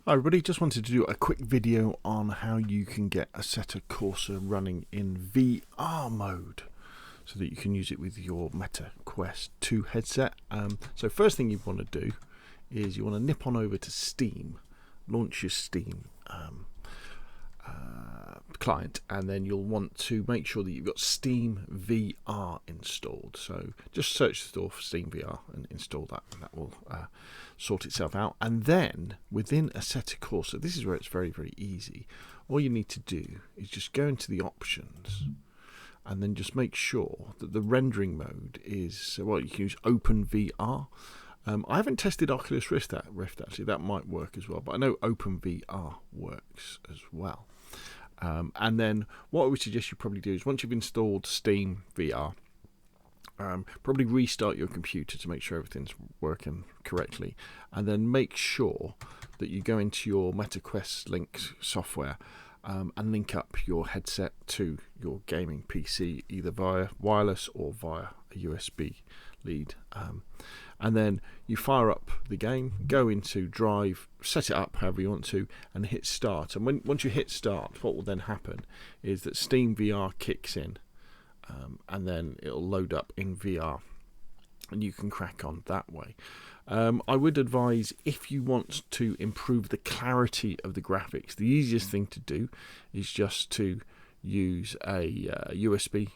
Hi everybody, just wanted to do a quick video on how you can get Assetto Corsa running in VR mode so that you can use it with your Meta Quest 2 headset. So first thing you want to do is you want to nip on over to Steam, launch your Steam client, and then you'll want to make sure that you've got SteamVR installed. So just search the store for SteamVR and install that, and that will sort itself out. And then within Assetto Corsa, this is where it's very, very easy. All you need to do is just go into the options and then just make sure that the rendering mode is, well, you can use OpenVR. I haven't tested Oculus Rift actually, that might work as well, but I know OpenVR works as well. And then what I would suggest you probably do is once you've installed SteamVR, probably restart your computer to make sure everything's working correctly, and then make sure that you go into your Meta Quest Link software and link up your headset to your gaming PC either via wireless or via a USB lead. And then you fire up the game, go into Drive, set it up however you want to, and hit start. And once you hit start, what will then happen is that SteamVR kicks in, and then it'll load up in VR, and you can crack on that way. I would advise, if you want to improve the clarity of the graphics, the easiest thing to do is just to use a USB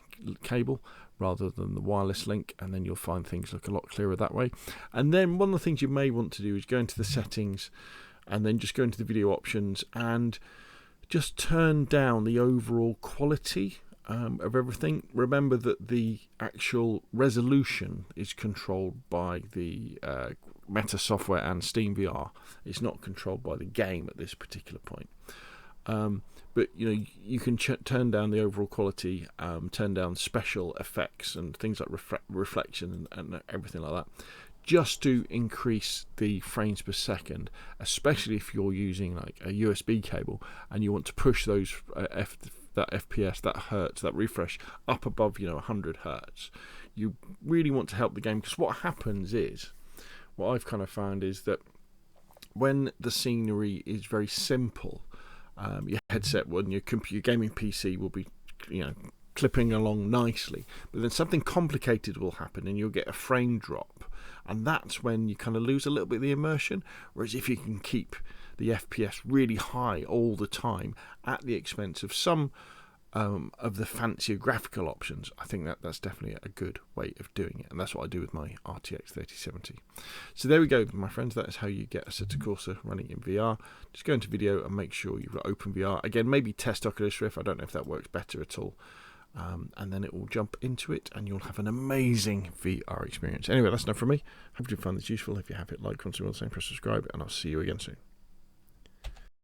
cable rather than the wireless link, and then you'll find things look a lot clearer that way. And then one of the things you may want to do is go into the settings and then just go into the video options and just turn down the overall quality of everything. Remember that the actual resolution is controlled by the Meta software and SteamVR. It's not controlled by the game at this particular point. But you know, you can turn down the overall quality, turn down special effects and things like reflection and everything like that, just to increase the frames per second, especially if you're using like a USB cable and you want to push those that FPS, that hertz, that refresh up above 100 hertz. You really want to help the game, because what happens is, what I've kind of found is that when the scenery is very simple, your headset and your gaming PC will be, clipping along nicely. But then something complicated will happen, and you'll get a frame drop, and that's when you kind of lose a little bit of the immersion. Whereas if you can keep the FPS really high all the time at the expense of some of the fancier graphical options, I think that's definitely a good way of doing it, and that's what I do with my RTX 3070. So there we go, my friends. That is how you get Assetto Corsa running in VR. Just go into video and make sure you've got OpenVR. Again, maybe test Oculus Rift. I don't know if that works better at all. And then it will jump into it, and you'll have an amazing VR experience. Anyway, that's enough from me. Hope you found this useful. If you have it, like, comment, all the same, press subscribe, and I'll see you again soon.